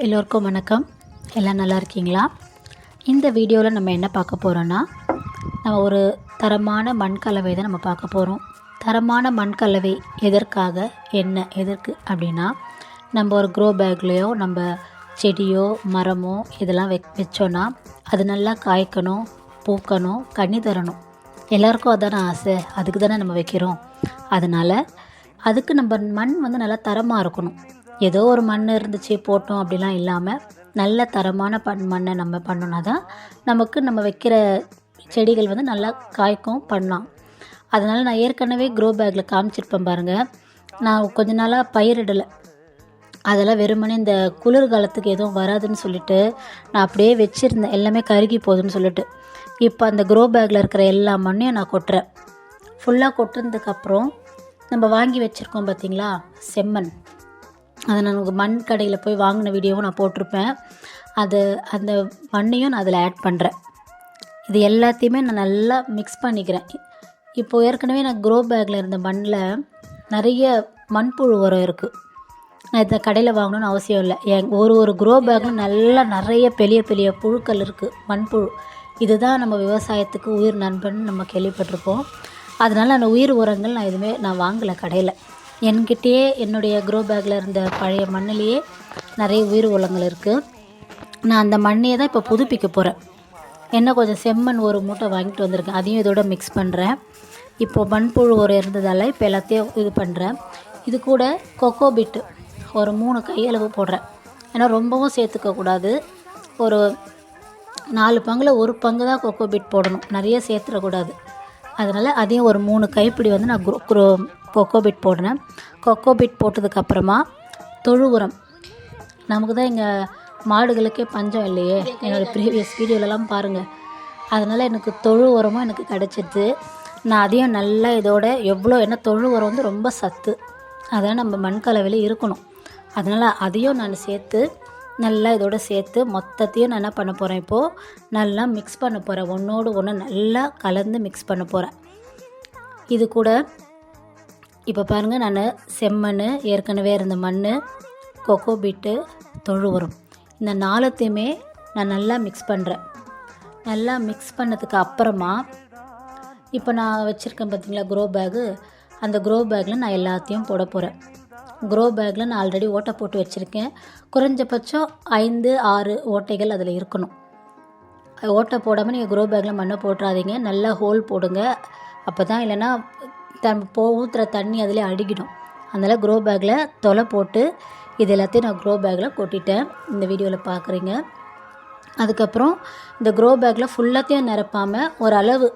எல்லோருக்கும் வணக்கம். எல்லாம் நல்லா இருக்கீங்களா? இந்த வீடியோவில் நம்ம என்ன பார்க்க போகிறோன்னா, நம்ம ஒரு தரமான மண்கலவை தான் நம்ம பார்க்க போகிறோம். தரமான மண்கலவை எதற்கு அப்படின்னா, நம்ம ஒரு க்ரோ பேக்லேயோ நம்ம செடியோ மரமோ இதெல்லாம் வச்சோன்னா அது நல்லா காய்க்கணும், பூக்கணும், கனி தரணும். எல்லாருக்கும் அதான ஆசை. அதுக்கு தானே நம்ம வைக்கிறோம். அதனால் அதுக்கு நம்ம மண் நல்லா தரமாக இருக்கணும். ஏதோ ஒரு மண் இருந்துச்சு போட்டோம் அப்படிலாம் இல்லாமல் நல்ல தரமான மண்ணை நம்ம பண்ணோன்னா தான் நம்ம வைக்கிற செடிகள் நல்லா காய்க்கும் பண்ணலாம். அதனால் நான் ஏற்கனவே க்ரோ பேக்கில் காமிச்சிருப்பேன் பாருங்கள். நான் கொஞ்ச நாளாக பயிரிடலை. அதெல்லாம் வெறுமனே இந்த குளிர்காலத்துக்கு எதுவும் வராதுன்னு சொல்லிவிட்டு நான் அப்படியே வச்சுருந்தேன். எல்லாமே கருகி போகுதுன்னு சொல்லிட்டு இப்போ அந்த க்ரோ பேக்கில் இருக்கிற எல்லா மண்ணையும் நான் கொட்டுறேன். ஃபுல்லாக கொட்டுனதுக்கப்புறம் நம்ம வாங்கி வச்சுருக்கோம் பார்த்திங்களா செம்மண். அதை நான் மண் கடையில் போய் வாங்கின வீடியோவும் நான் போட்டிருப்பேன். அந்த மண்ணையும் நான் அதில் ஆட் பண்ணுறேன். இது எல்லாத்தையுமே நான் நல்லா மிக்ஸ் பண்ணிக்கிறேன். இப்போது ஏற்கனவே நான் க்ரோ பேக்கில் இருந்த மண்ணில் நிறைய மண்புழு உரம் இருக்குது. நான் இதை கடையில் வாங்கணும்னு அவசியம் இல்லை. ஒரு க்ரோ பேக்கில் நிறைய பெரிய பெரிய புழுக்கள் இருக்குது, மண்புழு. இதுதான் நம்ம விவசாயத்துக்கு உயிர் நண்பன் நம்ம கேள்விப்பட்டிருப்போம். அதனால் அந்த உயிர் உரங்கள் நான் எதுவுமே வாங்கலை கடையில். என்கிட்டயே என்னுடைய க்ரோ பேக்கில் இருந்த பழைய மண்ணிலேயே நிறைய உயிர் உரங்கள் இருக்குது. நான் அந்த மண்ணையை தான் இப்போ புதுப்பிக்க போகிறேன். என்ன கொஞ்சம் செம்மண் ஒரு மூட்டை வாங்கிட்டு வந்திருக்கேன். அதையும் இதோட மிக்ஸ் பண்ணுறேன். இப்போது மண்புழு உரம் இருந்ததால் இப்போ எல்லாத்தையும் இது பண்ணுறேன். இது கூட கொக்கோ பிட்டு ஒரு 3 கையளவு போடுறேன். ஏன்னா ரொம்பவும் சேர்த்துக்கக்கூடாது. ஒரு 4 பங்கில் 1 பங்கு தான் கொக்கோ பிட் போடணும், நிறைய சேர்த்துடக்கூடாது. அதனால் அதையும் ஒரு 3 கைப்பிடி நான் கொக்கோ பிட் போடுறேன். கொக்கோ பிட் போட்டதுக்கப்புறமா தொழு உரம். நமக்கு தான் எங்கள் மாடுகளுக்கே பஞ்சம் இல்லையே, என்னோடய ப்ரீவியஸ் வீடியோலலாம் பாருங்கள். அதனால் எனக்கு தொழு உரமும் எனக்கு கிடச்சிது. நான் அதையும் நல்லா இதோட ஏன்னா தொழு உரம் ரொம்ப சத்து, அதான் நம்ம மண்கலவையில் இருக்கணும். அதனால் அதையும் நான் சேர்த்து நல்லா இதோட சேர்த்து மொத்தத்தையும் நான் என்ன பண்ண போகிறேன், இப்போது நல்லா மிக்ஸ் பண்ண போகிறேன். ஒன்றோடு ஒன்று நல்லா கலந்து மிக்ஸ் பண்ண போகிறேன். இது கூட இப்போ பாருங்கள், நான் செம்மண், ஏற்கனவே இருந்த மண், கொக்கோ பீட்டு, தொழு உரம், இந்த 4த்தையுமே நான் நல்லா மிக்ஸ் பண்ணுறேன். நல்லா மிக்ஸ் பண்ணதுக்கு அப்புறமா இப்போ நான் வச்சுருக்கேன் பார்த்திங்களா க்ரோ பேகு, அந்த க்ரோ பேக்கில் நான் எல்லாத்தையும் போட போகிறேன். க்ரோ பேக்கில் நான் ஆல்ரெடி ஓட்டை போட்டு வச்சுருக்கேன். குறைஞ்சபட்சம் 5-6 ஓட்டைகள் அதில் இருக்கணும். ஓட்டை போடாமல் நீங்கள் க்ரோ பேக்கில் மண்ணை போட்டுறாதீங்க. நல்லா ஹோல் போடுங்க. அப்போ தான், இல்லைன்னா ஊற்றுற தண்ணி அதிலே அடிக்கிடும். அதனால் க்ரோ பேக்கில் தொலை போட்டு இது எல்லாத்தையும் நான் க்ரோ பேக்கில் கொட்டிட்டேன். இந்த வீடியோவில் பார்க்குறீங்க. அதுக்கப்புறம் இந்த க்ரோ பேக்கில் ஃபுல்லாத்தையும் நிரப்பாமல் ஓரளவு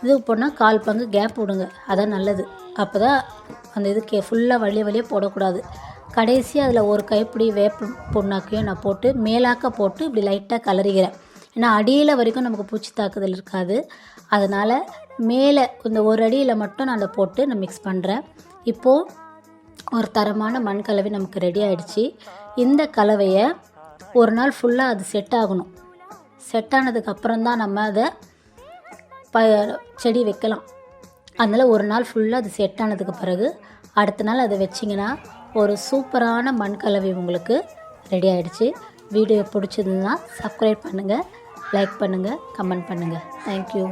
இது போனால் 1/4 பங்கு கேப் விடுங்க. அதான் நல்லது. அப்போ தான் அந்த இதுக்கு ஃபுல்லாக வழியே போடக்கூடாது. கடைசி அதில் 1 கைப்பிடி வேப்ப புண்ணாக்கையும் நான் போட்டு மேலாக்க போட்டு இப்படி லைட்டாக கலரிக்கிறேன். ஏன்னா அடியில் வரைக்கும் நமக்கு பூச்சி தாக்குதல் இருக்காது. அதனால் மேலே இந்த 1 அடியில் மட்டும் நான் அதை போட்டு நான் மிக்ஸ் பண்ணுறேன். இப்போது ஒரு தரமான மண் கலவை நமக்கு ரெடி ஆகிடுச்சு. இந்த கலவையை ஒரு நாள் ஃபுல்லாக அது செட் ஆகணும். செட் ஆனதுக்கப்புறம் தான் நம்ம அதை செடி வைக்கலாம். அதனால் ஒரு நாள் ஃபுல்லாக அது செட் ஆனதுக்கு பிறகு அடுத்த நாள் அதை வச்சிங்கன்னா ஒரு சூப்பரான மண் கலவை உங்களுக்கு ரெடி ஆகிடுச்சு. வீடியோ பிடிச்சதுன்னா சப்ஸ்கிரைப் பண்ணுங்கள், லைக் பண்ணுங்கள், கமெண்ட் பண்ணுங்கள். தேங்க்யூ.